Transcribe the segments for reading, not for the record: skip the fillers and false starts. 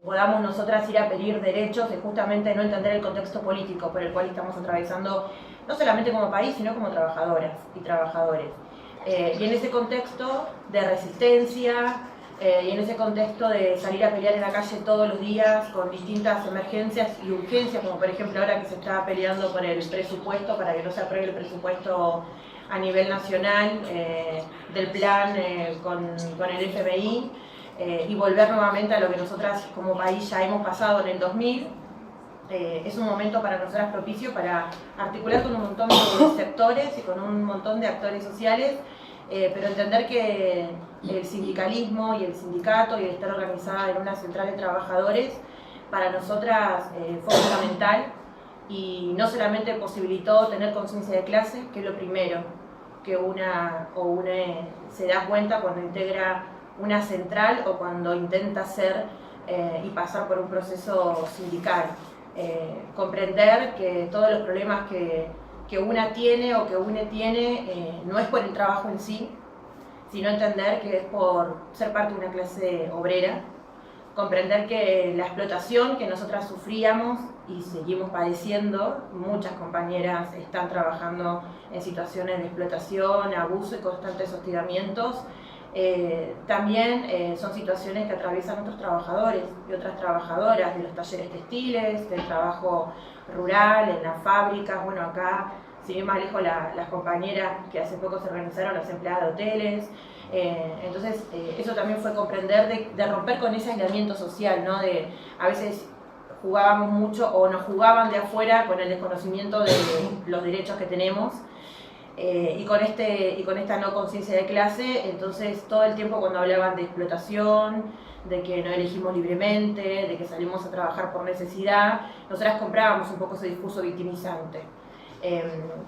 podamos nosotras ir a pedir derechos es justamente no entender el contexto político por el cual estamos atravesando, no solamente como país, sino como trabajadoras y trabajadores. Y en ese contexto de resistencia, y en ese contexto de salir a pelear en la calle todos los días con distintas emergencias y urgencias, como por ejemplo ahora que se está peleando por el presupuesto, para que no se apruebe el presupuesto a nivel nacional del plan con el FMI, y volver nuevamente a lo que nosotras como país ya hemos pasado en el 2000, es un momento para nosotras propicio para articular con un montón de sectores y con un montón de actores sociales, pero entender que el sindicalismo y el sindicato y el estar organizada en una central de trabajadores para nosotras fue fundamental, y no solamente posibilitó tener conciencia de clase, que es lo primero que una se da cuenta cuando integra una central o cuando intenta ser y pasar por un proceso sindical. Comprender que todos los problemas que una tiene o que une tiene no es por el trabajo en sí, sino entender que es por ser parte de una clase obrera, comprender que la explotación que nosotras sufríamos y seguimos padeciendo, muchas compañeras están trabajando en situaciones de explotación, abuso y constantes hostigamientos, también son situaciones que atraviesan otros trabajadores y otras trabajadoras de los talleres textiles, del trabajo rural, en las fábricas. Bueno, acá, sin ir más lejos, las compañeras que hace poco se organizaron, las empleadas de hoteles. Entonces, eso también fue comprender de romper con ese aislamiento social, ¿no? De a veces jugábamos mucho o nos jugaban de afuera con el desconocimiento de los derechos que tenemos. Y con esta no conciencia de clase, entonces todo el tiempo cuando hablaban de explotación, de que no elegimos libremente, de que salimos a trabajar por necesidad, nosotras comprábamos un poco ese discurso victimizante.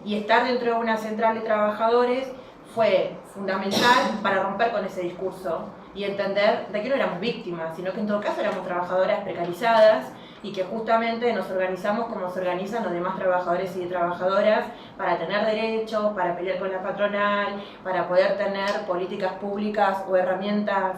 Y estar dentro de una central de trabajadores fue fundamental para romper con ese discurso y entender de que no éramos víctimas, sino que en todo caso éramos trabajadoras precarizadas, y que justamente nos organizamos como se organizan los demás trabajadores y trabajadoras para tener derechos, para pelear con la patronal, para poder tener políticas públicas o herramientas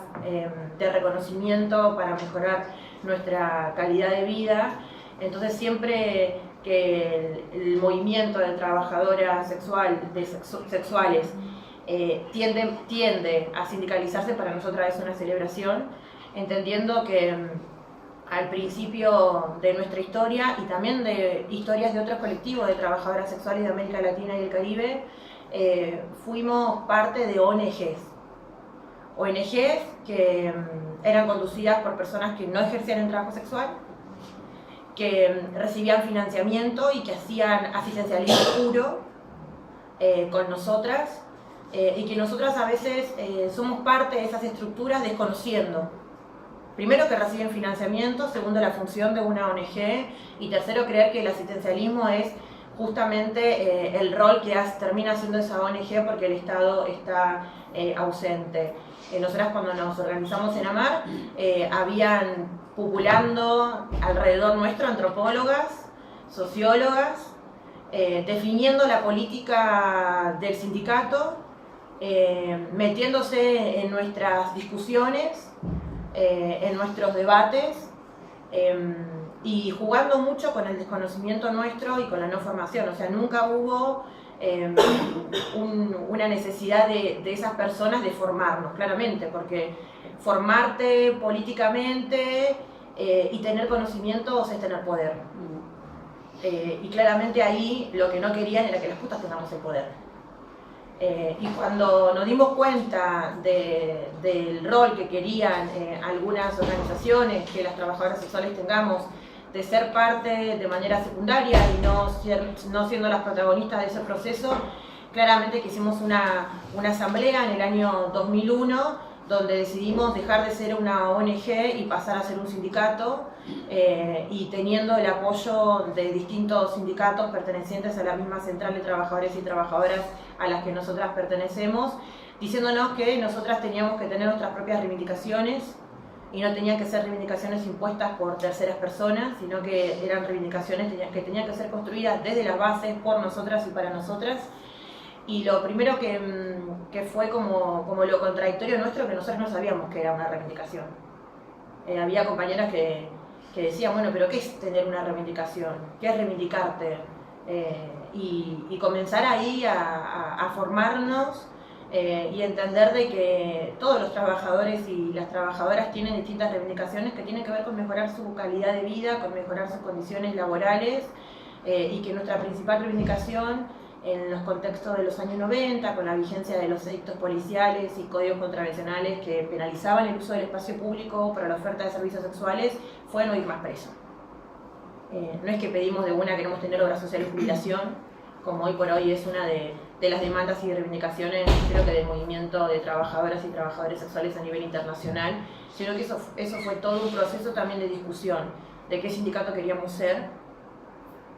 de reconocimiento para mejorar nuestra calidad de vida. Entonces siempre que el movimiento de trabajadoras sexuales tiende a sindicalizarse, para nosotras es una celebración, entendiendo que al principio de nuestra historia y también de historias de otros colectivos de trabajadoras sexuales de América Latina y el Caribe, fuimos parte de ONGs que eran conducidas por personas que no ejercían el trabajo sexual, que recibían financiamiento y que hacían asistencialismo puro con nosotras, y que nosotras a veces somos parte de esas estructuras desconociendo. Primero, que reciben financiamiento, segundo, la función de una ONG, y tercero, creer que el asistencialismo es justamente el rol que termina haciendo esa ONG porque el Estado está ausente. Nosotras, cuando nos organizamos en AMAR, habían populando alrededor nuestro antropólogas, sociólogas, definiendo la política del sindicato, metiéndose en nuestras discusiones, en nuestros debates, y jugando mucho con el desconocimiento nuestro y con la no formación. O sea, nunca hubo una necesidad de esas personas de formarnos, claramente, porque formarte políticamente y tener conocimientos es tener poder. Y claramente ahí lo que no querían era que las putas tengamos el poder. Y cuando nos dimos cuenta del rol que querían algunas organizaciones, que las trabajadoras sexuales tengamos, de ser parte de manera secundaria y no siendo las protagonistas de ese proceso, claramente que hicimos una asamblea en el año 2001, donde decidimos dejar de ser una ONG y pasar a ser un sindicato, y teniendo el apoyo de distintos sindicatos pertenecientes a la misma central de trabajadores y trabajadoras a las que nosotras pertenecemos, diciéndonos que nosotras teníamos que tener nuestras propias reivindicaciones y no tenían que ser reivindicaciones impuestas por terceras personas, sino que eran reivindicaciones que tenían que ser construidas desde las bases por nosotras y para nosotras. Y lo primero que fue como lo contradictorio nuestro, que nosotros no sabíamos que era una reivindicación. había compañeras que decían, bueno, pero ¿qué es tener una reivindicación? ¿Qué es reivindicarte? Y comenzar ahí a formarnos y entender de que todos los trabajadores y las trabajadoras tienen distintas reivindicaciones que tienen que ver con mejorar su calidad de vida, con mejorar sus condiciones laborales, y que nuestra principal reivindicación en los contextos de los años 90, con la vigencia de los edictos policiales y códigos contravencionales que penalizaban el uso del espacio público para la oferta de servicios sexuales, fue no ir más preso. No es que pedimos de una queremos tener obra social y jubilación, como hoy por hoy es una de las demandas y reivindicaciones, creo que del movimiento de trabajadoras y trabajadores sexuales a nivel internacional, sino que eso fue todo un proceso también de discusión de qué sindicato queríamos ser,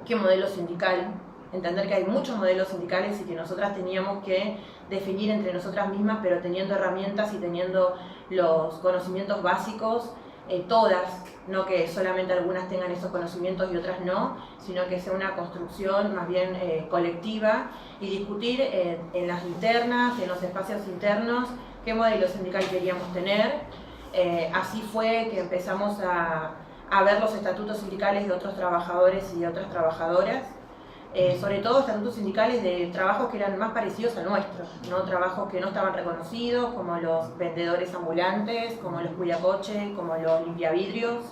qué modelo sindical, entender que hay muchos modelos sindicales y que nosotras teníamos que definir entre nosotras mismas, pero teniendo herramientas y teniendo los conocimientos básicos, todas, no que solamente algunas tengan esos conocimientos y otras no, sino que sea una construcción más bien colectiva y discutir en las internas, en los espacios internos, qué modelo sindical queríamos tener. Así fue que empezamos a ver los estatutos sindicales de otros trabajadores y de otras trabajadoras, sobre todo estatutos sindicales de trabajos que eran más parecidos al nuestro, ¿no? Trabajos que no estaban reconocidos, como los vendedores ambulantes, como los cuidacoches, como los limpiavidrios,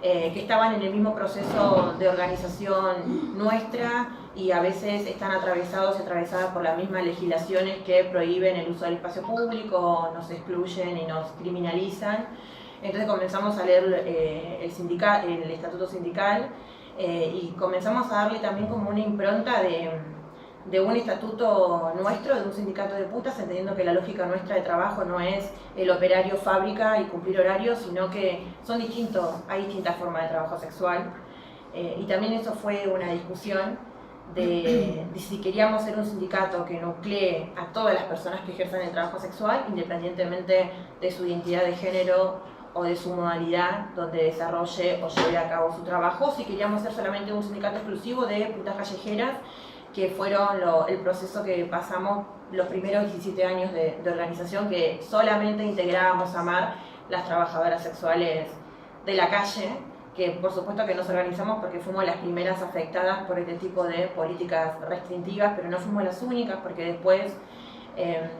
que estaban en el mismo proceso de organización nuestra y a veces están atravesados y atravesadas por las mismas legislaciones que prohíben el uso del espacio público, nos excluyen y nos criminalizan. Entonces comenzamos a leer el estatuto sindical, y comenzamos a darle también como una impronta de un estatuto nuestro, de un sindicato de putas, entendiendo que la lógica nuestra de trabajo no es el operario fábrica y cumplir horarios, sino que son distintos, hay distintas formas de trabajo sexual. Y también eso fue una discusión de si queríamos ser un sindicato que nuclee a todas las personas que ejerzan el trabajo sexual, independientemente de su identidad de género o de su modalidad donde desarrolle o lleve a cabo su trabajo, si queríamos ser solamente un sindicato exclusivo de putas callejeras, que fueron el proceso que pasamos los primeros 17 años de organización, que solamente integrábamos a MAR las trabajadoras sexuales de la calle, que por supuesto que nos organizamos porque fuimos las primeras afectadas por este tipo de políticas restrictivas, pero no fuimos las únicas, porque después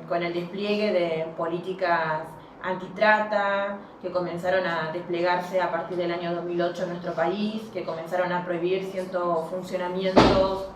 con el despliegue de políticas antitrata, que comenzaron a desplegarse a partir del año 2008 en nuestro país, que comenzaron a prohibir ciertos funcionamientos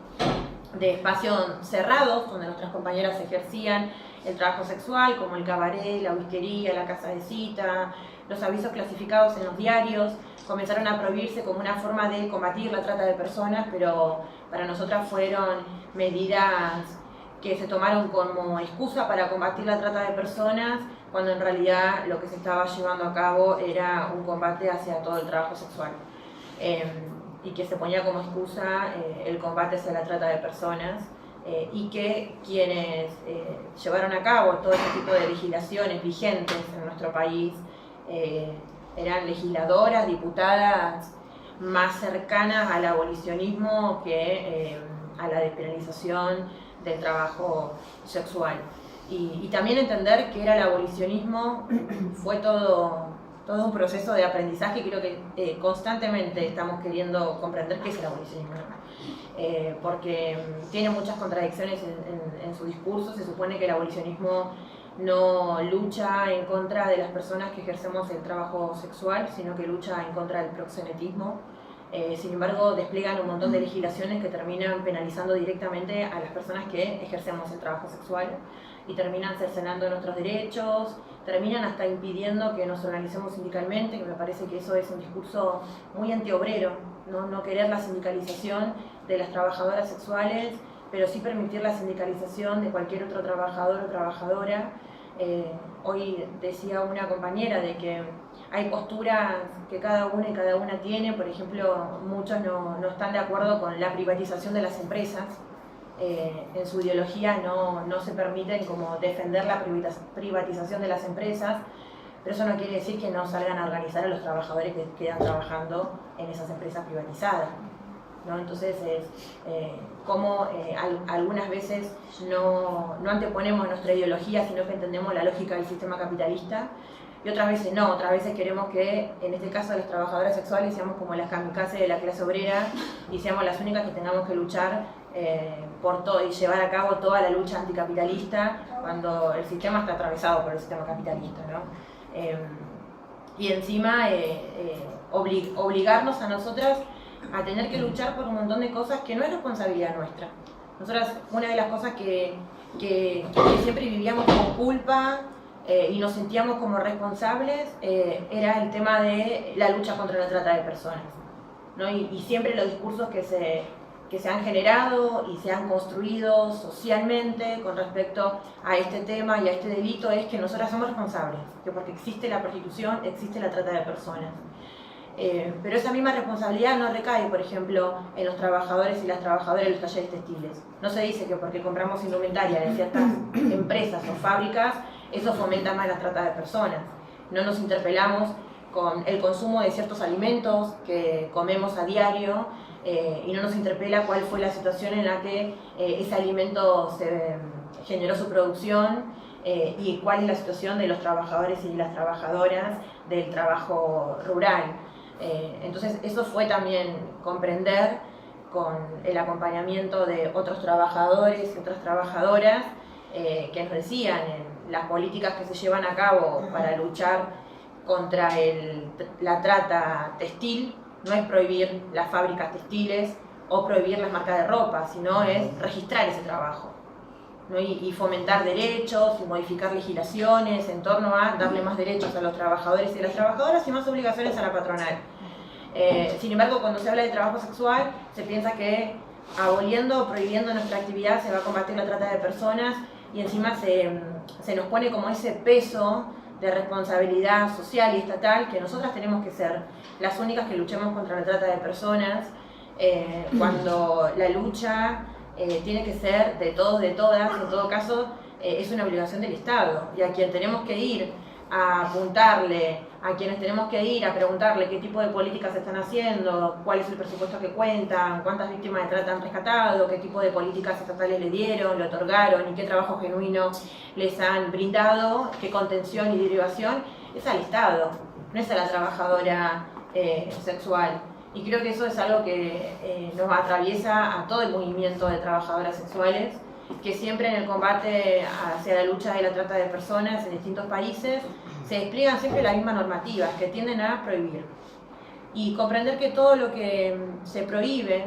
de espacios cerrados donde nuestras compañeras ejercían el trabajo sexual, como el cabaret, la whiskería, la casa de cita, los avisos clasificados en los diarios, comenzaron a prohibirse como una forma de combatir la trata de personas, pero para nosotras fueron medidas que se tomaron como excusa para combatir la trata de personas, cuando en realidad lo que se estaba llevando a cabo era un combate hacia todo el trabajo sexual. Y que se ponía como excusa el combate hacia la trata de personas, y que quienes llevaron a cabo todo este tipo de legislaciones vigentes en nuestro país eran legisladoras, diputadas más cercanas al abolicionismo que a la despenalización del trabajo sexual. Y también entender que era el abolicionismo fue todo un proceso de aprendizaje. Creo que constantemente estamos queriendo comprender qué es el abolicionismo, porque tiene muchas contradicciones en su discurso. Se supone que el abolicionismo no lucha en contra de las personas que ejercemos el trabajo sexual, sino que lucha en contra del proxenetismo. Sin embargo, despliegan un montón de legislaciones que terminan penalizando directamente a las personas que ejercemos el trabajo sexual y terminan cercenando nuestros derechos, terminan hasta impidiendo que nos organicemos sindicalmente, que me parece que eso es un discurso muy antiobrero, no querer la sindicalización de las trabajadoras sexuales, pero sí permitir la sindicalización de cualquier otro trabajador o trabajadora. Hoy decía una compañera de que hay posturas que cada uno y cada una tiene. Por ejemplo, muchos no están de acuerdo con la privatización de las empresas. En su ideología no se permiten como defender la privatización de las empresas, pero eso no quiere decir que no salgan a organizar a los trabajadores que quedan trabajando en esas empresas privatizadas, ¿no? Entonces como algunas veces no anteponemos nuestra ideología, sino que entendemos la lógica del sistema capitalista, y otras veces no, otras veces queremos que, en este caso de las trabajadoras sexuales, seamos como las kamikazes de la clase obrera y seamos las únicas que tengamos que luchar por todo y llevar a cabo toda la lucha anticapitalista cuando el sistema está atravesado por el sistema capitalista, ¿no? Y encima obligarnos a nosotras a tener que luchar por un montón de cosas que no es responsabilidad nuestra. Nosotras, una de las cosas que siempre vivíamos con culpa y nos sentíamos como responsables era el tema de la lucha contra la trata de personas, ¿no? Y siempre los discursos que se han generado y se han construido socialmente con respecto a este tema y a este delito es que nosotras somos responsables, que porque existe la prostitución, existe la trata de personas. Pero esa misma responsabilidad no recae, por ejemplo, en los trabajadores y las trabajadoras de los talleres textiles. No se dice que porque compramos indumentaria de ciertas empresas o fábricas, eso fomenta más la trata de personas. No nos interpelamos con el consumo de ciertos alimentos que comemos a diario y no nos interpela cuál fue la situación en la que ese alimento se generó su producción y cuál es la situación de los trabajadores y las trabajadoras del trabajo rural. Entonces eso fue también comprender con el acompañamiento de otros trabajadores y otras trabajadoras que nos decían las políticas que se llevan a cabo para luchar contra la trata textil no es prohibir las fábricas textiles o prohibir las marcas de ropa, sino es registrar ese trabajo, ¿no? Y fomentar derechos y modificar legislaciones en torno a darle más derechos a los trabajadores y a las trabajadoras y más obligaciones a la patronal. Sin embargo, cuando se habla de trabajo sexual, se piensa que aboliendo o prohibiendo nuestra actividad se va a combatir la trata de personas y encima se nos pone como ese peso de responsabilidad social y estatal que nosotras tenemos que ser las únicas que luchemos contra la trata de personas, cuando la lucha tiene que ser de todos, de todas, en todo caso es una obligación del Estado y a quien tenemos que ir a apuntarle, a quienes tenemos que ir a preguntarle qué tipo de políticas se están haciendo, cuál es el presupuesto que cuentan, cuántas víctimas de trata han rescatado, qué tipo de políticas estatales le dieron, le otorgaron y qué trabajo genuino les han brindado, qué contención y derivación, es al Estado, no es a la trabajadora sexual. Y creo que eso es algo que nos atraviesa a todo el movimiento de trabajadoras sexuales, que siempre en el combate hacia la lucha de la trata de personas en distintos países se despliegan siempre las mismas normativas que tienden a prohibir. Y comprender que todo lo que se prohíbe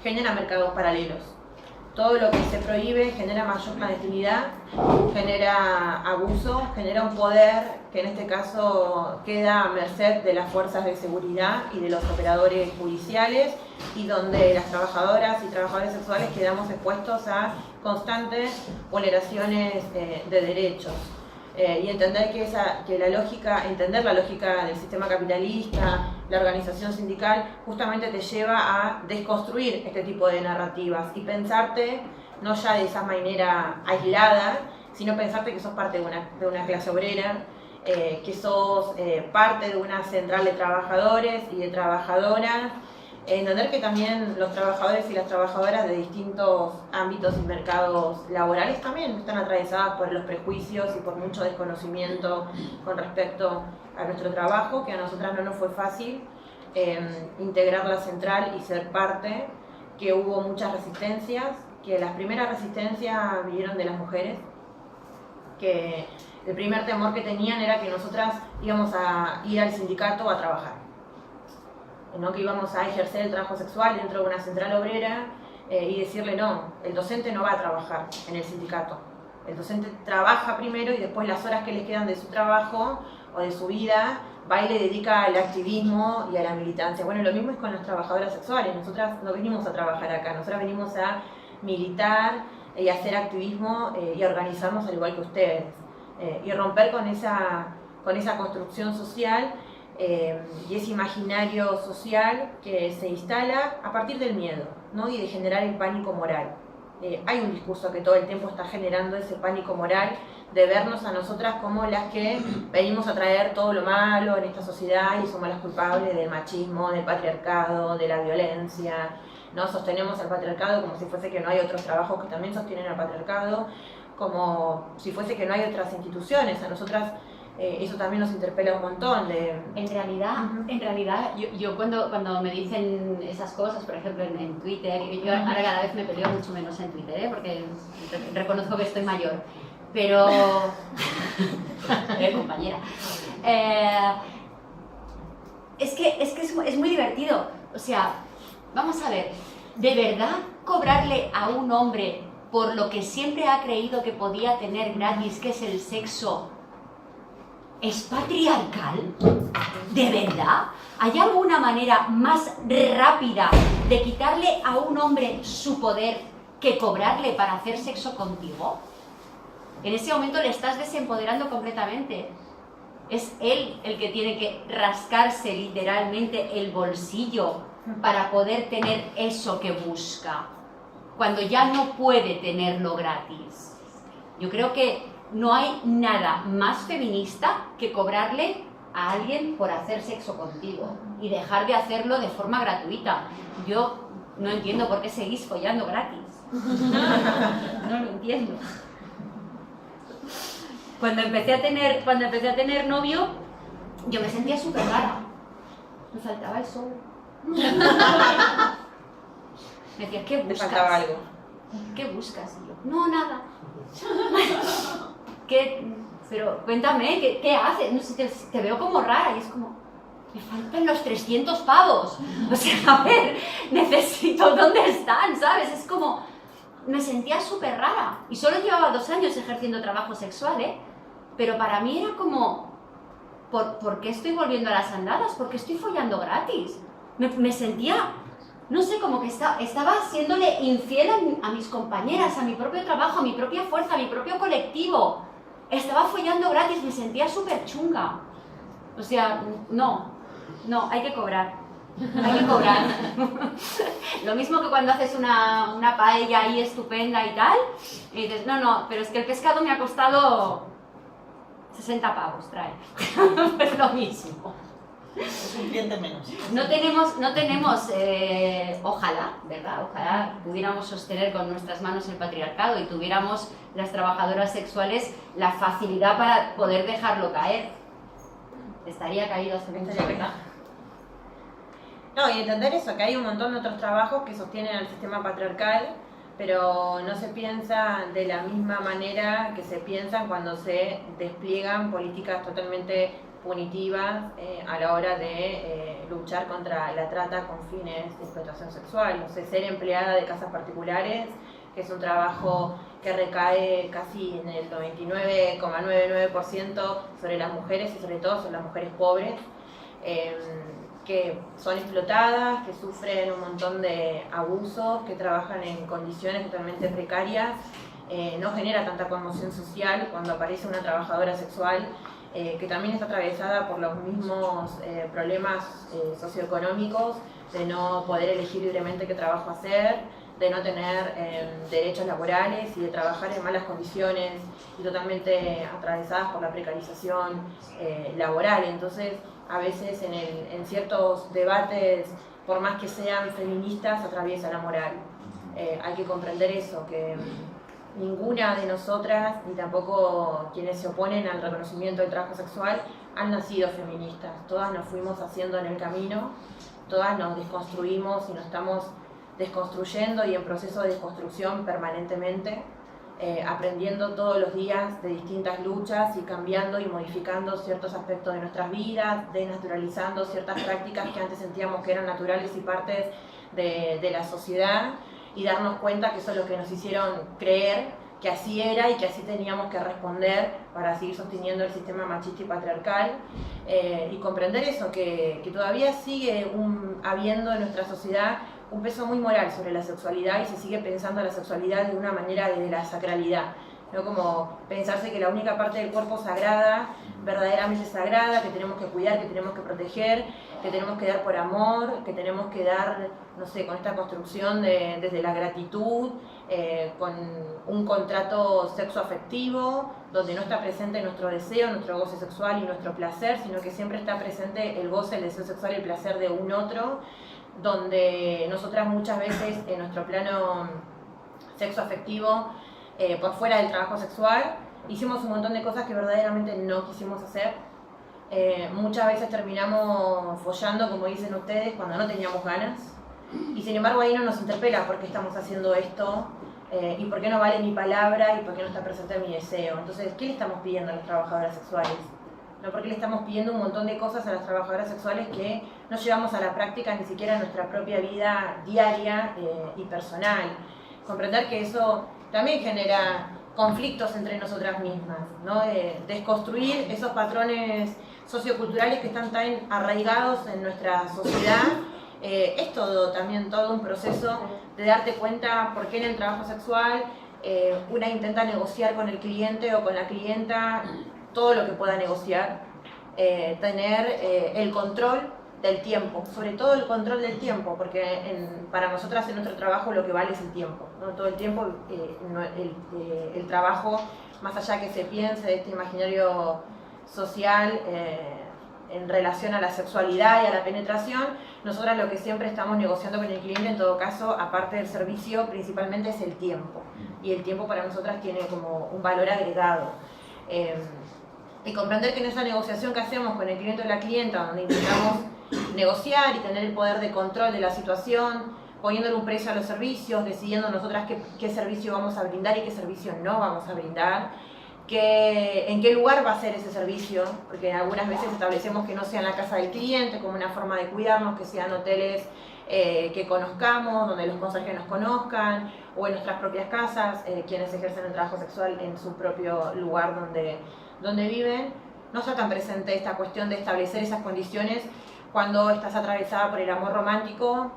genera mercados paralelos. Todo lo que se prohíbe genera mayor clandestinidad, genera abuso, genera un poder que en este caso queda a merced de las fuerzas de seguridad y de los operadores judiciales y donde las trabajadoras y trabajadores sexuales quedamos expuestos a constantes vulneraciones de derechos. Y entender entender la lógica del sistema capitalista, la organización sindical, justamente te lleva a desconstruir este tipo de narrativas y pensarte no ya de esa manera aislada, sino pensarte que sos parte de una clase obrera, que sos parte de una central de trabajadores y de trabajadoras, entender que también los trabajadores y las trabajadoras de distintos ámbitos y mercados laborales también están atravesadas por los prejuicios y por mucho desconocimiento con respecto a nuestro trabajo, que a nosotras no nos fue fácil integrar la central y ser parte, que hubo muchas resistencias, que las primeras resistencias vinieron de las mujeres, que el primer temor que tenían era que nosotras íbamos a ir al sindicato a trabajar, ¿no? Que íbamos a ejercer el trabajo sexual dentro de una central obrera y decirle no, el docente no va a trabajar en el sindicato. El docente trabaja primero y después las horas que les quedan de su trabajo o de su vida va y le dedica al activismo y a la militancia. Bueno, lo mismo es con las trabajadoras sexuales. Nosotras no venimos a trabajar acá, nosotras venimos a militar y a hacer activismo y a organizarnos al igual que ustedes. Y romper con esa construcción social y ese imaginario social que se instala a partir del miedo, ¿no? Y de generar el pánico moral. Hay un discurso que todo el tiempo está generando ese pánico moral de vernos a nosotras como las que venimos a traer todo lo malo en esta sociedad y somos las culpables del machismo, del patriarcado, de la violencia, ¿no? Sostenemos al patriarcado como si fuese que no hay otros trabajos que también sostienen al patriarcado, como si fuese que no hay otras instituciones. A nosotras eso también nos interpela un montón. En realidad yo cuando me dicen esas cosas, por ejemplo en Twitter, yo ahora cada vez me peleo mucho menos en Twitter, porque reconozco que estoy mayor, pero... compañera. Es que es muy divertido. O sea, vamos a ver, ¿de verdad cobrarle a un hombre por lo que siempre ha creído que podía tener gratis, que es el sexo, es patriarcal? ¿De verdad? ¿Hay alguna manera más rápida de quitarle a un hombre su poder que cobrarle para hacer sexo contigo? En ese momento le estás desempoderando completamente. Es él el que tiene que rascarse literalmente el bolsillo para poder tener eso que busca, cuando ya no puede tenerlo gratis. Yo creo que no hay nada más feminista que cobrarle a alguien por hacer sexo contigo y dejar de hacerlo de forma gratuita. Yo no entiendo por qué seguís follando gratis. No lo entiendo. Cuando empecé a tener novio, yo me sentía súper rara. Me faltaba el sol. Me decía, ¿qué buscas? Me faltaba algo. ¿Qué buscas? Y yo, no, nada. Pero cuéntame, ¿qué haces? No sé, te veo como rara. Y es como, me faltan los 300 pavos. O sea, a ver, necesito, ¿dónde están? ¿Sabes? Es como, me sentía súper rara. Y solo llevaba 2 años ejerciendo trabajo sexual, ¿eh? Pero para mí era como, ¿por qué estoy volviendo a las andadas? ¿Por qué estoy follando gratis? Me sentía, no sé, como que estaba siéndole infiel a mis compañeras, a mi propio trabajo, a mi propia fuerza, a mi propio colectivo. Estaba follando gratis, me sentía súper chunga. O sea, no, hay que cobrar. Hay que cobrar. Lo mismo que cuando haces una paella ahí estupenda y tal, y dices, no, pero es que el pescado me ha costado 60 pavos, trae. Es lo mismo. Es un cliente menos. No tenemos ojalá, ¿verdad? Ojalá pudiéramos sostener con nuestras manos el patriarcado y tuviéramos las trabajadoras sexuales la facilidad para poder dejarlo caer. Estaría caído hace mucho, ¿verdad? No, y entender eso, que hay un montón de otros trabajos que sostienen al sistema patriarcal, pero no se piensa de la misma manera que se piensan cuando se despliegan políticas totalmente punitivas a la hora de luchar contra la trata con fines de explotación sexual. No sé, ser empleada de casas particulares, que es un trabajo que recae casi en el 99,99% sobre las mujeres y sobre todo sobre las mujeres pobres, que son explotadas, que sufren un montón de abusos, que trabajan en condiciones totalmente precarias. No genera tanta conmoción social cuando aparece una trabajadora sexual que también está atravesada por los mismos problemas socioeconómicos, de no poder elegir libremente qué trabajo hacer, de no tener derechos laborales y de trabajar en malas condiciones y totalmente atravesadas por la precarización laboral. Entonces, a veces en ciertos debates, por más que sean feministas, atraviesa la moral. Hay que comprender eso, que ninguna de nosotras, ni tampoco quienes se oponen al reconocimiento del trabajo sexual, han nacido feministas. Todas nos fuimos haciendo en el camino, todas nos desconstruimos y nos estamos desconstruyendo y en proceso de desconstrucción permanentemente, aprendiendo todos los días de distintas luchas y cambiando y modificando ciertos aspectos de nuestras vidas, desnaturalizando ciertas prácticas que antes sentíamos que eran naturales y partes de la sociedad, y darnos cuenta que eso es lo que nos hicieron creer que así era y que así teníamos que responder para seguir sosteniendo el sistema machista y patriarcal, y comprender eso, que todavía sigue habiendo en nuestra sociedad un peso muy moral sobre la sexualidad y se sigue pensando la sexualidad de una manera desde la sacralidad, ¿no? Como pensarse que la única parte del cuerpo sagrada, verdaderamente sagrada, que tenemos que cuidar, que tenemos que proteger, que tenemos que dar por amor, que tenemos que dar, no sé, con esta construcción desde la gratitud, con un contrato sexoafectivo, donde no está presente nuestro deseo, nuestro goce sexual y nuestro placer, sino que siempre está presente el goce, el deseo sexual y el placer de un otro, donde nosotras muchas veces en nuestro plano sexoafectivo, por fuera del trabajo sexual, hicimos un montón de cosas que verdaderamente no quisimos hacer. Muchas veces terminamos follando, como dicen ustedes, cuando no teníamos ganas. Y sin embargo ahí no nos interpela por qué estamos haciendo esto, y por qué no vale mi palabra, y por qué no está presente mi deseo. Entonces, ¿qué le estamos pidiendo a las trabajadoras sexuales? ¿No? ¿Por qué le estamos pidiendo un montón de cosas a las trabajadoras sexuales que no llevamos a la práctica ni siquiera en nuestra propia vida diaria y personal? Comprender que eso también genera conflictos entre nosotras mismas, ¿no? Desconstruir esos patrones socioculturales que están tan arraigados en nuestra sociedad. Es también todo un proceso de darte cuenta por qué en el trabajo sexual una intenta negociar con el cliente o con la clienta todo lo que pueda negociar, tener el control del tiempo, sobre todo el control del tiempo, porque para nosotras en nuestro trabajo lo que vale es el tiempo, ¿no? Todo el tiempo el trabajo, más allá que se piense de este imaginario social en relación a la sexualidad y a la penetración, nosotras lo que siempre estamos negociando con el cliente, en todo caso, aparte del servicio, principalmente es el tiempo, y el tiempo para nosotras tiene como un valor agregado. Y comprender que en esa negociación que hacemos con el cliente o la clienta, donde intentamos negociar y tener el poder de control de la situación, poniéndole un precio a los servicios, decidiendo nosotras qué servicio vamos a brindar y qué servicio no vamos a brindar, en qué lugar va a ser ese servicio, porque algunas veces establecemos que no sea en la casa del cliente, como una forma de cuidarnos, que sean hoteles que conozcamos, donde los conserjes nos conozcan, o en nuestras propias casas, quienes ejercen el trabajo sexual en su propio lugar donde viven. No está tan presente esta cuestión de establecer esas condiciones cuando estás atravesada por el amor romántico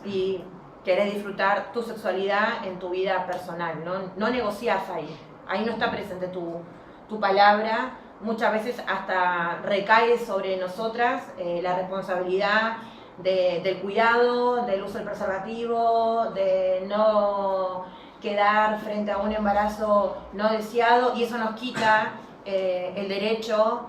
y querés disfrutar tu sexualidad en tu vida personal, no negociás ahí no está presente tu palabra. Muchas veces hasta recae sobre nosotras la responsabilidad del cuidado, del uso del preservativo, de no quedar frente a un embarazo no deseado, y eso nos quita el derecho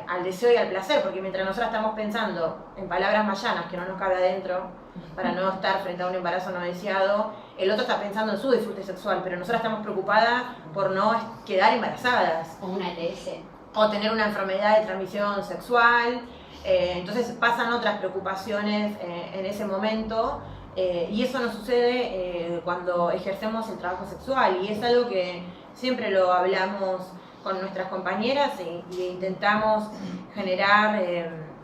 al deseo y al placer, porque mientras nosotros estamos pensando en palabras mayanas que no nos cabe adentro para no estar frente a un embarazo no deseado, el otro está pensando en su disfrute sexual, pero nosotros estamos preocupadas por no quedar embarazadas. O una ETS. O tener una enfermedad de transmisión sexual. Entonces pasan otras preocupaciones en ese momento, y eso nos sucede cuando ejercemos el trabajo sexual, y es algo que siempre lo hablamos con nuestras compañeras y intentamos generar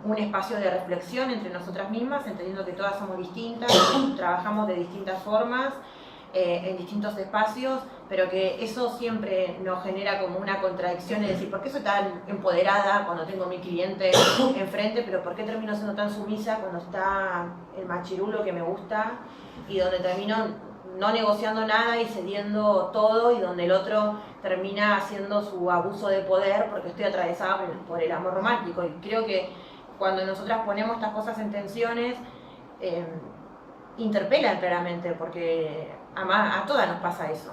un espacio de reflexión entre nosotras mismas, entendiendo que todas somos distintas, trabajamos de distintas formas, en distintos espacios, pero que eso siempre nos genera como una contradicción, es decir, ¿por qué soy tan empoderada cuando tengo a mi cliente enfrente, pero por qué termino siendo tan sumisa cuando está el machirulo que me gusta, y donde termino no negociando nada y cediendo todo, y donde el otro termina haciendo su abuso de poder porque estoy atravesada por el amor romántico? Y creo que cuando nosotras ponemos estas cosas en tensiones, interpelan claramente, porque a todas nos pasa eso.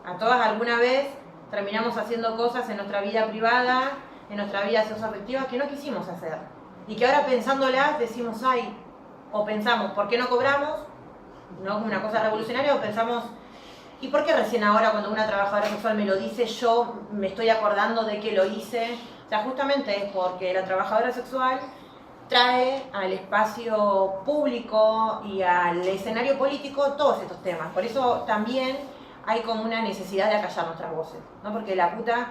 A todas alguna vez terminamos haciendo cosas en nuestra vida privada, en nuestra vida sexoafectiva, que no quisimos hacer. Y que ahora pensándolas decimos, ay, o pensamos, ¿por qué no cobramos? ¿No? Como una cosa revolucionaria, o pensamos, ¿y por qué recién ahora cuando una trabajadora sexual me lo dice, yo me estoy acordando de que lo hice? O sea, justamente es porque la trabajadora sexual trae al espacio público y al escenario político todos estos temas. Por eso también hay como una necesidad de acallar nuestras voces, ¿no? Porque la puta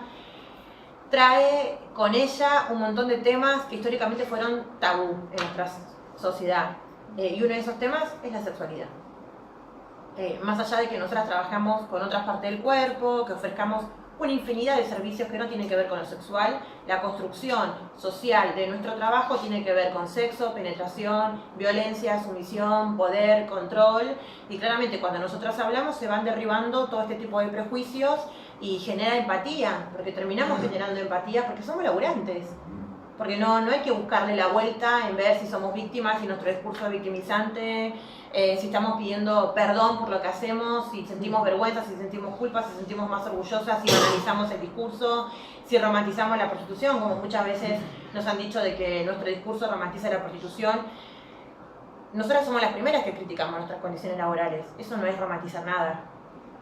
trae con ella un montón de temas que históricamente fueron tabú en nuestra sociedad. Y uno de esos temas es la sexualidad. Más allá de que nosotras trabajamos con otras partes del cuerpo, que ofrezcamos una infinidad de servicios que no tienen que ver con lo sexual, la construcción social de nuestro trabajo tiene que ver con sexo, penetración, violencia, sumisión, poder, control, y claramente cuando nosotras hablamos se van derribando todo este tipo de prejuicios y genera empatía, porque terminamos generando empatía porque somos laburantes. Porque no hay que buscarle la vuelta en ver si somos víctimas, si nuestro discurso es victimizante, si estamos pidiendo perdón por lo que hacemos, si sentimos vergüenza, si sentimos culpa, si sentimos más orgullosas, si analizamos el discurso, si romantizamos la prostitución, como muchas veces nos han dicho de que nuestro discurso romantiza la prostitución. Nosotras somos las primeras que criticamos nuestras condiciones laborales, eso no es romantizar nada.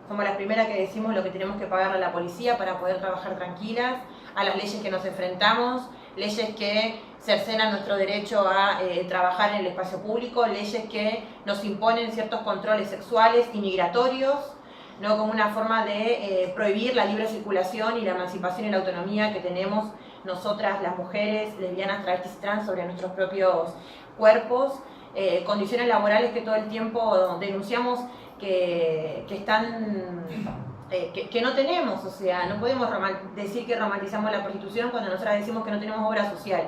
Somos las primeras que decimos lo que tenemos que pagar a la policía para poder trabajar tranquilas, a las leyes que nos enfrentamos, leyes que cercenan nuestro derecho a trabajar en el espacio público, leyes que nos imponen ciertos controles sexuales y migratorios, ¿no? Como una forma de prohibir la libre circulación y la emancipación y la autonomía que tenemos nosotras, las mujeres, lesbianas, travestis y trans, sobre nuestros propios cuerpos, condiciones laborales que todo el tiempo denunciamos que están... que no tenemos, o sea, no podemos decir que romantizamos la prostitución cuando nosotras decimos que no tenemos obra social,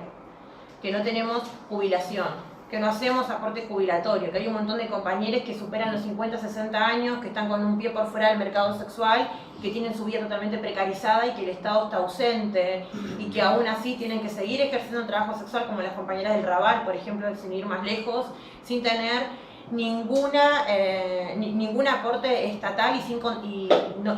que no tenemos jubilación, que no hacemos aporte jubilatorio, que hay un montón de compañeros que superan los 50, 60 años, que están con un pie por fuera del mercado sexual, que tienen su vida totalmente precarizada y que el Estado está ausente, y que aún así tienen que seguir ejerciendo un trabajo sexual como las compañeras del Raval, por ejemplo, sin ir más lejos, sin tener ningún aporte estatal y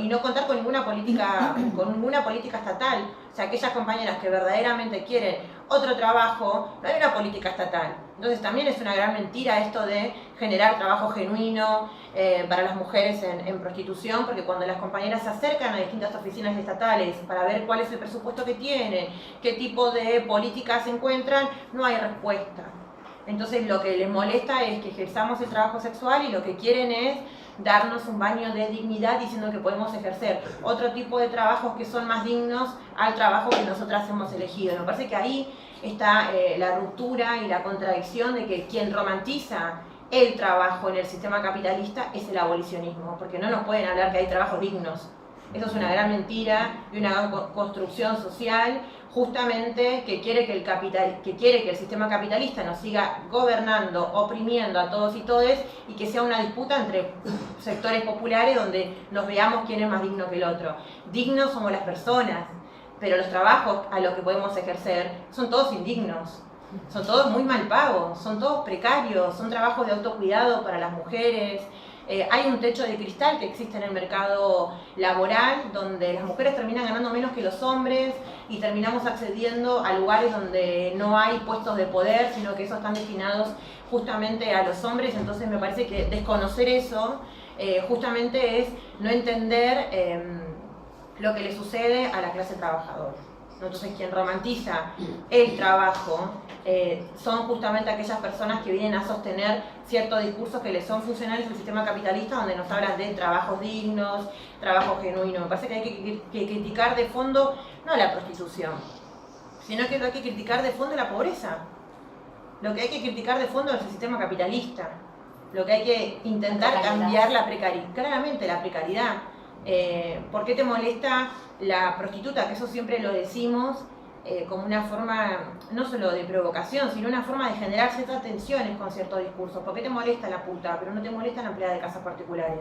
no contar con ninguna política estatal. O sea, aquellas compañeras que verdaderamente quieren otro trabajo, no hay una política estatal. Entonces también es una gran mentira esto de generar trabajo genuino para las mujeres en prostitución, porque cuando las compañeras se acercan a distintas oficinas estatales para ver cuál es el presupuesto que tienen, qué tipo de políticas se encuentran, no hay respuesta. Entonces lo que les molesta es que ejerzamos el trabajo sexual y lo que quieren es darnos un baño de dignidad diciendo que podemos ejercer otro tipo de trabajos que son más dignos al trabajo que nosotras hemos elegido. Me parece que ahí está la ruptura y la contradicción de que quien romantiza el trabajo en el sistema capitalista es el abolicionismo, porque no nos pueden hablar que hay trabajos dignos. Eso es una gran mentira y una gran construcción social justamente que quiere que el sistema capitalista nos siga gobernando, oprimiendo a todos y todes y que sea una disputa entre sectores populares donde nos veamos quién es más digno que el otro. Dignos somos las personas, pero los trabajos a los que podemos ejercer son todos indignos, son todos muy mal pagos, son todos precarios, son trabajos de autocuidado para las mujeres. Hay un techo de cristal que existe en el mercado laboral donde las mujeres terminan ganando menos que los hombres y terminamos accediendo a lugares donde no hay puestos de poder, sino que esos están destinados justamente a los hombres. Entonces me parece que desconocer eso justamente es no entender lo que le sucede a la clase trabajadora. Entonces quien romantiza el trabajo son justamente aquellas personas que vienen a sostener ciertos discursos que les son funcionales al sistema capitalista, donde nos hablan de trabajos dignos, trabajo genuino. Me parece que hay que criticar de fondo no la prostitución, sino que hay que criticar de fondo la pobreza. Lo que hay que criticar de fondo es el sistema capitalista. Lo que hay que intentar cambiar la precariedad, claramente la precariedad. ¿Por qué te molesta la prostituta? Que eso siempre lo decimos como una forma, no solo de provocación, sino una forma de generar ciertas tensiones con ciertos discursos. ¿Por qué te molesta la puta, pero no te molesta la empleada de casas particulares?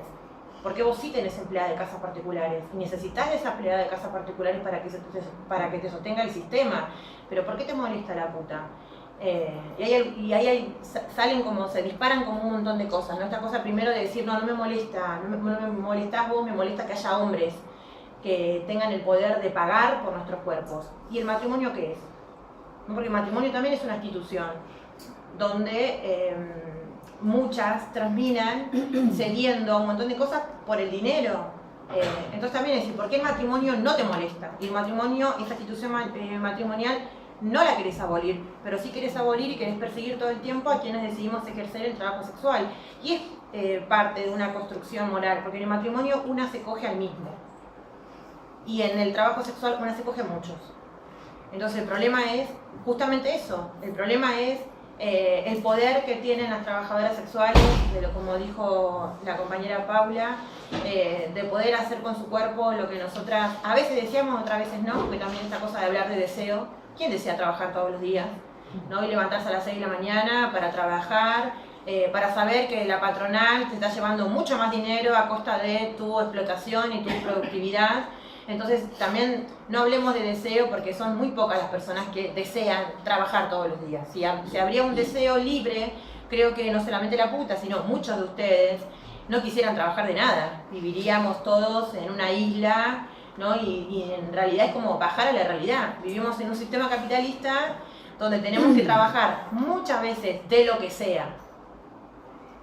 ¿Por qué vos sí tenés empleada de casas particulares? Y necesitas de esa empleada de casas particulares para que te sostenga el sistema. ¿Pero por qué te molesta la puta? Y ahí salen como, se disparan como un montón de cosas, ¿no? Esta cosa primero de decir, no me molesta, no me molestás vos, me molesta que haya hombres que tengan el poder de pagar por nuestros cuerpos. ¿Y el matrimonio qué es? Porque el matrimonio también es una institución donde muchas terminan cediendo un montón de cosas por el dinero. Entonces también es decir, ¿por qué el matrimonio no te molesta? Y el matrimonio, esta institución matrimonial, no la querés abolir, pero sí querés abolir y querés perseguir todo el tiempo a quienes decidimos ejercer el trabajo sexual. Y es parte de una construcción moral, porque en el matrimonio una se coge al mismo. Y en el trabajo sexual una se coge a muchos. Entonces el problema es justamente eso. El problema es el poder que tienen las trabajadoras sexuales, como dijo la compañera Paula, de poder hacer con su cuerpo lo que nosotras a veces decíamos, otras veces no, porque también esta cosa de hablar de deseo. ¿Quién desea trabajar todos los días? ¿No? Y levantarse a las 6 de la mañana para trabajar, para saber que la patronal te está llevando mucho más dinero a costa de tu explotación y tu productividad. Entonces también no hablemos de deseo porque son muy pocas las personas que desean trabajar todos los días. Si habría un deseo libre, creo que no solamente la puta, sino muchos de ustedes no quisieran trabajar de nada. Viviríamos todos en una isla, ¿no? Y en realidad es como bajar a la realidad. Vivimos en un sistema capitalista donde tenemos que trabajar muchas veces de lo que sea,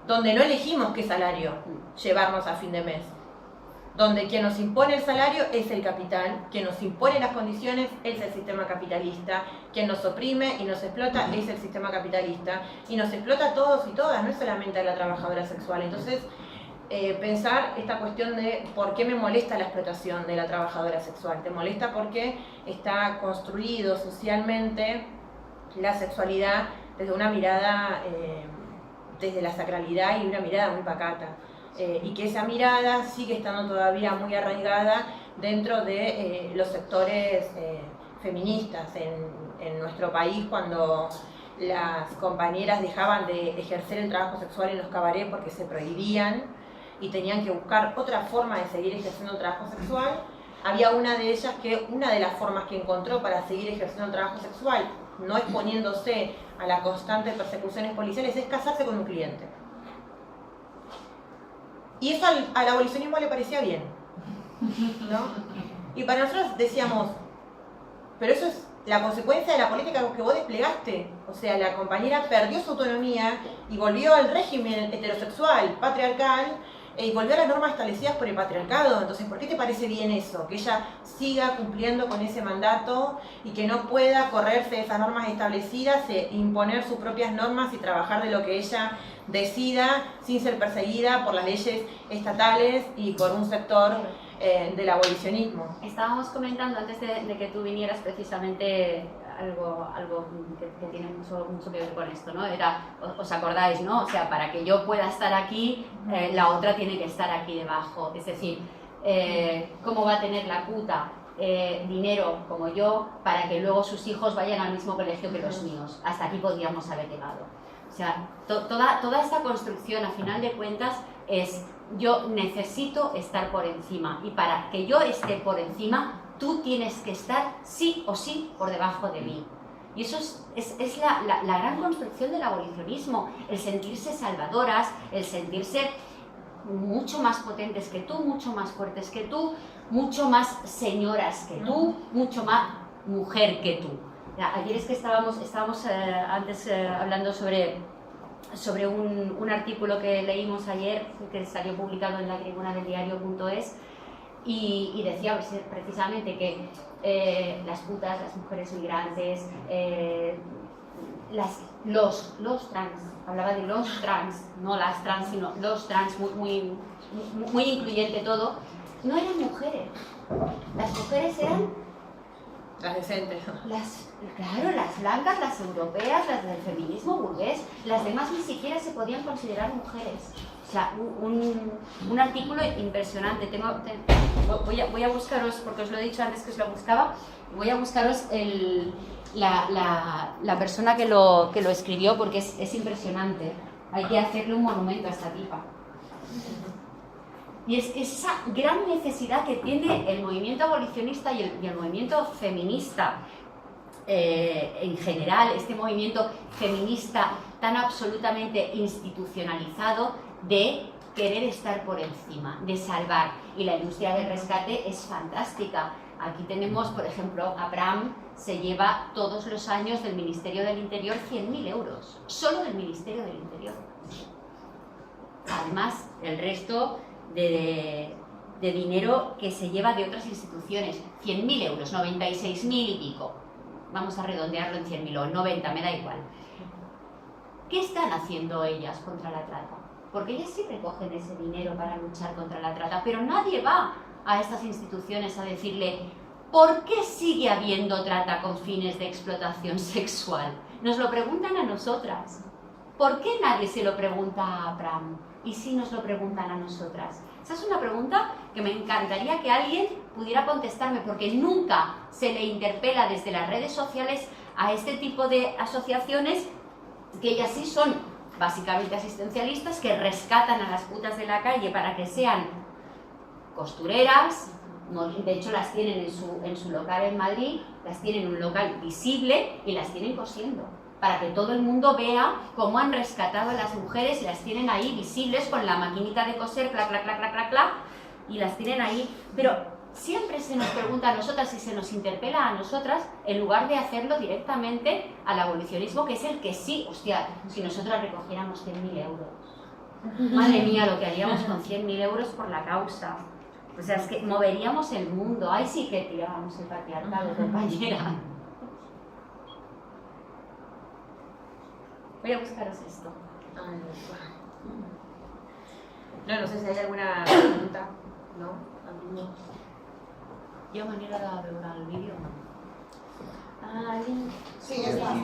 donde no elegimos qué salario llevarnos a fin de mes, donde quien nos impone el salario es el capital, quien nos impone las condiciones es el sistema capitalista, quien nos oprime y nos explota es el sistema capitalista, y nos explota a todos y todas, no es solamente a la trabajadora sexual. Entonces, pensar esta cuestión de por qué me molesta la explotación de la trabajadora sexual. Te molesta porque está construido socialmente la sexualidad desde una mirada, desde la sacralidad y una mirada muy pacata. Y que esa mirada sigue estando todavía muy arraigada dentro de los sectores feministas en nuestro país, cuando las compañeras dejaban de ejercer el trabajo sexual en los cabarets porque se prohibían y tenían que buscar otra forma de seguir ejerciendo el trabajo sexual. Había una de ellas que una de las formas que encontró para seguir ejerciendo el trabajo sexual, no exponiéndose a las constantes persecuciones policiales, es casarse con un cliente. Y eso al abolicionismo le parecía bien, ¿no? Y para nosotros decíamos, pero eso es la consecuencia de la política que vos desplegaste. O sea, la compañera perdió su autonomía y volvió al régimen heterosexual, patriarcal, y volvió a las normas establecidas por el patriarcado. Entonces, ¿por qué te parece bien eso? Que ella siga cumpliendo con ese mandato y que no pueda correrse de esas normas establecidas e imponer sus propias normas y trabajar de lo que ella decida sin ser perseguida por las leyes estatales y por un sector del abolicionismo. Estábamos comentando antes de que tú vinieras precisamente algo que tiene mucho que ver con esto, ¿no? Era, ¿os acordáis, no? O sea, para que yo pueda estar aquí, la otra tiene que estar aquí debajo. Es decir, ¿cómo va a tener la puta dinero como yo para que luego sus hijos vayan al mismo colegio que los míos? Hasta aquí podríamos haber llegado. O sea, toda esta construcción, a final de cuentas, es yo necesito estar por encima, y para que yo esté por encima, tú tienes que estar sí o sí por debajo de mí. Y eso es la gran construcción del abolicionismo, el sentirse salvadoras, el sentirse mucho más potentes que tú, mucho más fuertes que tú, mucho más señoras que tú, mucho más mujer que tú. Ayer es que estábamos antes hablando sobre un artículo que leímos ayer, que salió publicado en la tribuna del diario.es, y decía precisamente que las putas, las mujeres migrantes, los trans, hablaba de los trans, no las trans, sino los trans, muy incluyente todo, no eran mujeres. Las mujeres eran las decentes. Claro, las blancas, las europeas, las del feminismo burgués, las demás ni siquiera se podían considerar mujeres. O sea, un artículo impresionante. Voy a buscaros, porque os lo he dicho antes que os lo buscaba, voy a buscaros la persona que lo escribió, porque es impresionante. Hay que hacerle un monumento a esta tipa. Y es esa gran necesidad que tiene el movimiento abolicionista y el movimiento feminista en general, este movimiento feminista tan absolutamente institucionalizado, de querer estar por encima, de salvar. Y la industria del rescate es fantástica. Aquí tenemos, por ejemplo, Abraham se lleva todos los años del Ministerio del Interior 100.000 euros, solo del Ministerio del Interior. Además, el resto de dinero que se lleva de otras instituciones, 100.000 euros, 96.000 y pico. Vamos a redondearlo en 100.000 o 90, me da igual. ¿Qué están haciendo ellas contra la trata? Porque ellas sí recogen ese dinero para luchar contra la trata, pero nadie va a estas instituciones a decirle ¿por qué sigue habiendo trata con fines de explotación sexual? Nos lo preguntan a nosotras. ¿Por qué nadie se lo pregunta a Abraham? Y sí nos lo preguntan a nosotras. Esa es una pregunta que me encantaría que alguien pudiera contestarme, porque nunca se le interpela desde las redes sociales a este tipo de asociaciones, que ellas sí son básicamente asistencialistas, que rescatan a las putas de la calle para que sean costureras. De hecho, las tienen en su local en Madrid, las tienen en un local visible y las tienen cosiendo, para que todo el mundo vea cómo han rescatado a las mujeres, y las tienen ahí visibles con la maquinita de coser, clac, clac, clac, clac, clac, clac, y las tienen ahí. Pero siempre se nos pregunta a nosotras y se nos interpela a nosotras, en lugar de hacerlo directamente al abolicionismo, que es el que sí, hostia, si nosotras recogiéramos 100.000 euros. Madre mía, lo que haríamos con 100.000 euros por la causa. O sea, es que moveríamos el mundo. Ahí sí que tirábamos el patriarcado, compañera. Voy a buscaros esto. No sé si hay alguna pregunta, ¿no? Hi ha manera de veure el vídeo? Sí, ya está.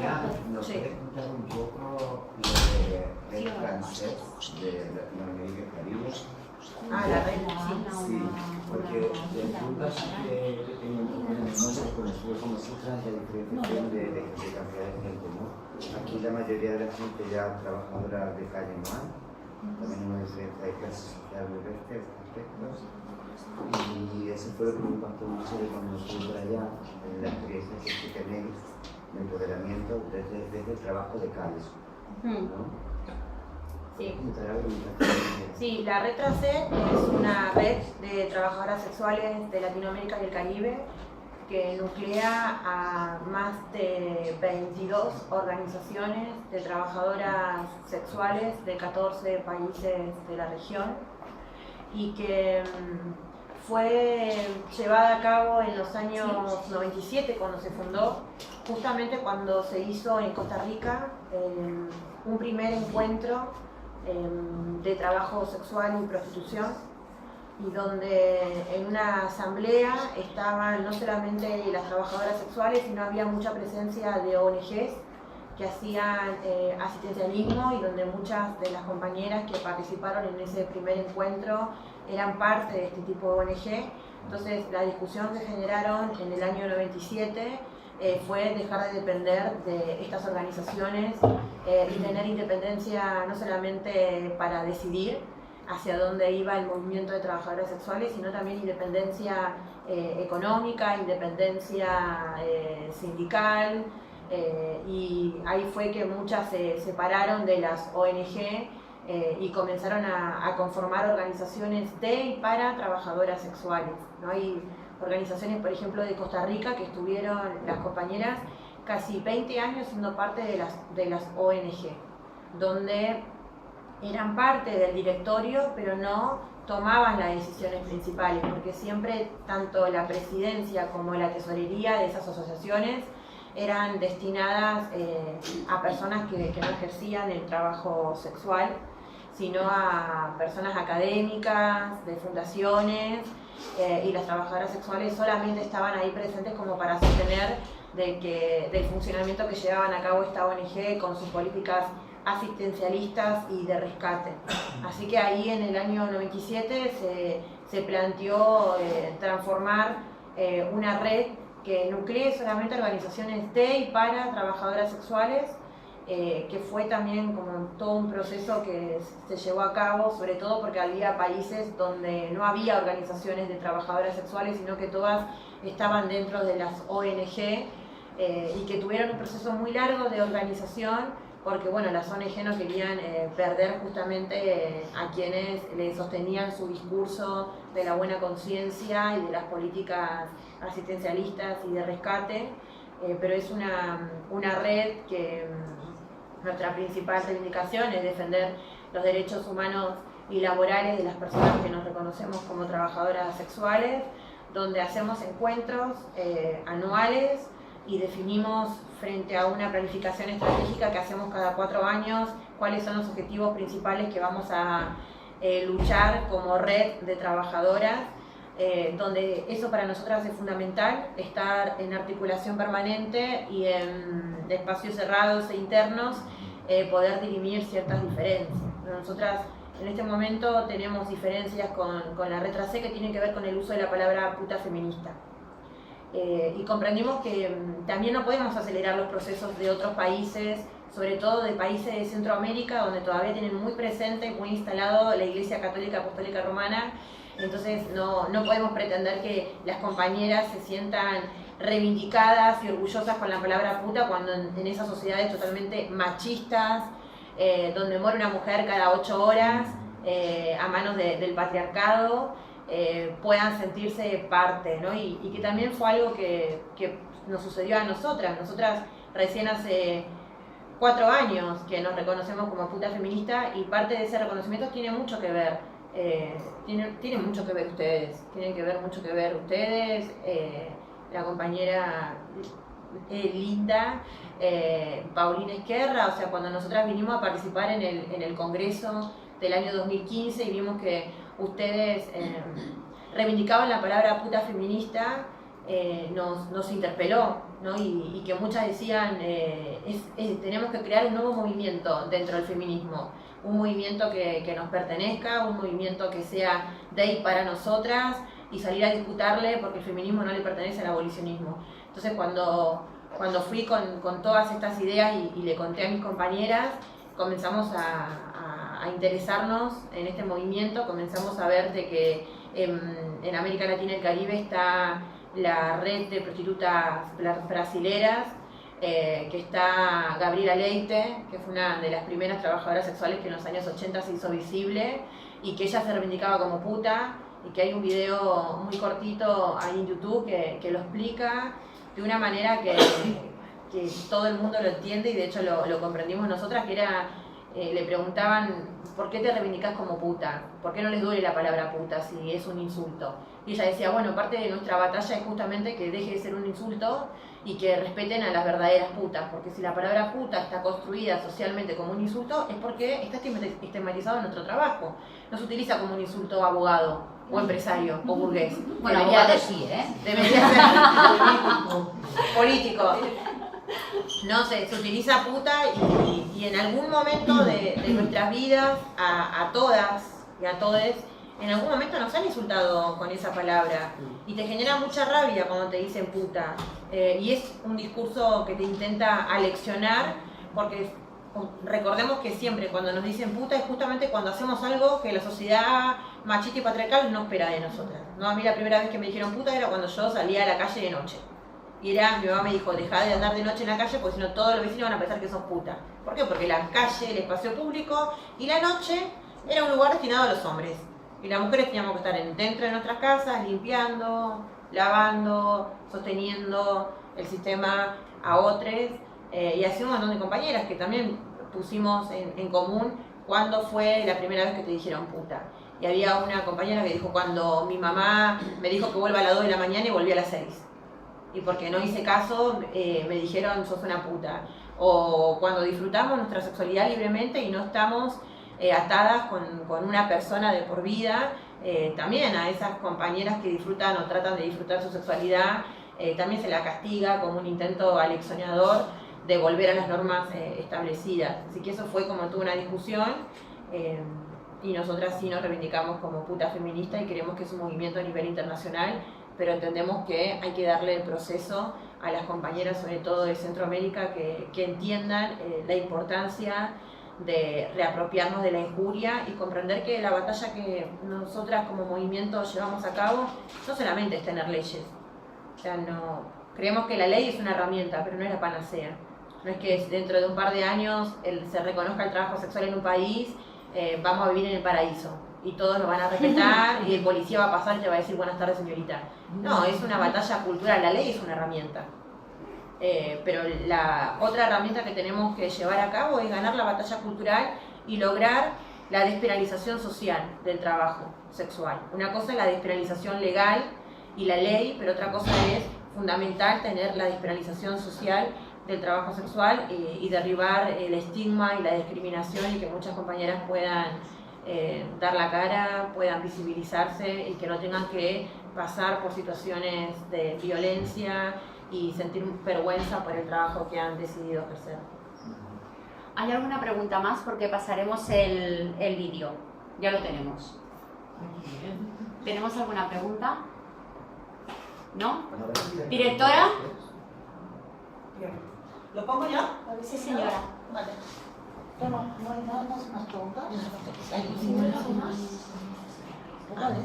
¿Nos Sí. puedes contar un poco lo del francés de Latinoamérica y Caribe? La red, Sí, porque en Cuba sí que no se conoció como si la diferenciación de cantidad de gente, ¿no? Aquí la mayoría de la gente ya trabajadora de calle no hay, también hay una diferencia de clase social muy fuerte en aspectos. Y eso fue lo que me impactó mucho de cuando estuve por allá, en la experiencia que tenéis de empoderamiento desde el trabajo de calle, ¿no? Sí. Muchas gracias. Sí, la Red Tracet es una red de trabajadoras sexuales de Latinoamérica y el Caribe que nuclea a más de 22 organizaciones de trabajadoras sexuales de 14 países de la región y que fue llevada a cabo en los años 97 cuando se fundó, justamente cuando se hizo en Costa Rica un primer encuentro de trabajo sexual y prostitución, y donde en una asamblea estaban no solamente las trabajadoras sexuales, sino había mucha presencia de ONGs que hacían asistencialismo, y donde muchas de las compañeras que participaron en ese primer encuentro eran parte de este tipo de ONG. Entonces la discusión que generaron en el año 97 fue dejar de depender de estas organizaciones y tener independencia no solamente para decidir hacia dónde iba el movimiento de trabajadoras sexuales, sino también independencia económica, independencia sindical, y ahí fue que muchas se separaron de las ONG y comenzaron a conformar organizaciones de y para trabajadoras sexuales, ¿no? Hay organizaciones, por ejemplo, de Costa Rica, que estuvieron las compañeras casi 20 años siendo parte de las ONG, donde eran parte del directorio, pero no tomaban las decisiones principales, porque siempre tanto la presidencia como la tesorería de esas asociaciones eran destinadas a personas que no ejercían el trabajo sexual, sino a personas académicas, de fundaciones, y las trabajadoras sexuales solamente estaban ahí presentes como para sostener del funcionamiento que llevaban a cabo esta ONG con sus políticas asistencialistas y de rescate. Así que ahí en el año 97 se planteó transformar una red que nuclee solamente organizaciones de y para trabajadoras sexuales, que fue también como todo un proceso que se llevó a cabo, sobre todo porque había países donde no había organizaciones de trabajadoras sexuales, sino que todas estaban dentro de las ONG, y que tuvieron un proceso muy largo de organización, porque bueno, las ONG no querían perder justamente a quienes le sostenían su discurso de la buena conciencia y de las políticas asistencialistas y de rescate, pero es una red que nuestra principal reivindicación es defender los derechos humanos y laborales de las personas que nos reconocemos como trabajadoras sexuales, donde hacemos encuentros anuales y definimos frente a una planificación estratégica que hacemos cada 4 años cuáles son los objetivos principales que vamos a luchar como red de trabajadoras, donde eso para nosotras es fundamental, estar en articulación permanente y en espacios cerrados e internos poder dirimir ciertas diferencias. Nosotras en este momento tenemos diferencias con la Red Tracet que tienen que ver con el uso de la palabra puta feminista. Y comprendimos que también no podemos acelerar los procesos de otros países, sobre todo de países de Centroamérica, donde todavía tienen muy presente, muy instalado la Iglesia Católica Apostólica Romana. Entonces no podemos pretender que las compañeras se sientan reivindicadas y orgullosas con la palabra puta cuando en esas sociedades totalmente machistas, donde muere una mujer cada 8 horas a manos del patriarcado, puedan sentirse parte, ¿no? Y que también fue algo que nos sucedió a nosotras. Nosotras recién hace 4 años que nos reconocemos como puta feminista, y parte de ese reconocimiento tiene mucho que ver tienen mucho que ver ustedes, la compañera Linda, Paulina Esquerra, o sea, cuando nosotras vinimos a participar en el Congreso del año 2015 y vimos que ustedes reivindicaban la palabra puta feminista, nos interpeló, ¿no? Y que muchas decían, tenemos que crear un nuevo movimiento dentro del feminismo, un movimiento que nos pertenezca, un movimiento que sea de y para nosotras, y salir a disputarle porque el feminismo no le pertenece al abolicionismo. Entonces cuando fui con todas estas ideas y le conté a mis compañeras, comenzamos a interesarnos en este movimiento, comenzamos a ver de que en América Latina y el Caribe está la red de prostitutas brasileras, que está Gabriela Leite, que fue una de las primeras trabajadoras sexuales que en los años 80 se hizo visible y que ella se reivindicaba como puta, y que hay un video muy cortito ahí en YouTube que lo explica de una manera que todo el mundo lo entiende, y de hecho lo comprendimos nosotras, que era, le preguntaban, ¿por qué te reivindicas como puta? ¿Por qué no les duele la palabra puta si es un insulto? Y ella decía, bueno, parte de nuestra batalla es justamente que deje de ser un insulto y que respeten a las verdaderas putas, porque si la palabra puta está construida socialmente como un insulto, es porque está estigmatizado en nuestro trabajo. No se utiliza como un insulto abogado, o empresario, o burgués. Bueno, abogado sí, ¿eh? Debería ser político. No sé, se utiliza puta y en algún momento de nuestras vidas, a todas y a todes, en algún momento nos han insultado con esa palabra y te genera mucha rabia cuando te dicen puta, y es un discurso que te intenta aleccionar, porque recordemos que siempre cuando nos dicen puta es justamente cuando hacemos algo que la sociedad machista y patriarcal no espera de nosotras, ¿no? A mí la primera vez que me dijeron puta era cuando yo salía a la calle de noche. Y mi mamá me dijo, dejá de andar de noche en la calle porque si no todos los vecinos van a pensar que sos puta. ¿Por qué? Porque la calle, el espacio público y la noche era un lugar destinado a los hombres. Y las mujeres teníamos que estar dentro de nuestras casas, limpiando, lavando, sosteniendo el sistema a otros. Y así un montón de compañeras que también pusimos en común cuándo fue la primera vez que te dijeron puta. Y había una compañera que dijo, cuando mi mamá me dijo que vuelva a las 2 de la mañana y volví a las 6. Y porque no hice caso, me dijeron sos una puta. O cuando disfrutamos nuestra sexualidad libremente y no estamos atadas con una persona de por vida, también a esas compañeras que disfrutan o tratan de disfrutar su sexualidad, también se la castiga como un intento aleccionador de volver a las normas establecidas. Así que eso fue como toda una discusión, y nosotras sí nos reivindicamos como puta feminista y queremos que es un movimiento a nivel internacional, pero entendemos que hay que darle el proceso a las compañeras, sobre todo de Centroamérica, que entiendan la importancia de reapropiarnos de la injuria y comprender que la batalla que nosotras como movimiento llevamos a cabo no solamente es tener leyes. O sea, creemos que la ley es una herramienta, pero no es la panacea. No es que dentro de un par de años se reconozca el trabajo sexual en un país, vamos a vivir en el paraíso y todos lo van a respetar y el policía va a pasar y te va a decir buenas tardes señorita. No, es una batalla cultural, la ley es una herramienta. Pero la otra herramienta que tenemos que llevar a cabo es ganar la batalla cultural y lograr la despenalización social del trabajo sexual. Una cosa es la despenalización legal y la ley, pero otra cosa es fundamental tener la despenalización social del trabajo sexual y derribar el estigma y la discriminación y que muchas compañeras puedan dar la cara, puedan visibilizarse y que no tengan que pasar por situaciones de violencia y sentir vergüenza por el trabajo que han decidido ejercer. ¿Hay alguna pregunta más? Porque pasaremos el vídeo. Ya lo tenemos. ¿Tenemos alguna pregunta? ¿No? ¿Directora? ¿Lo pongo yo? Sí, señora. Vale. ¿No hay nada más preguntas? Vale.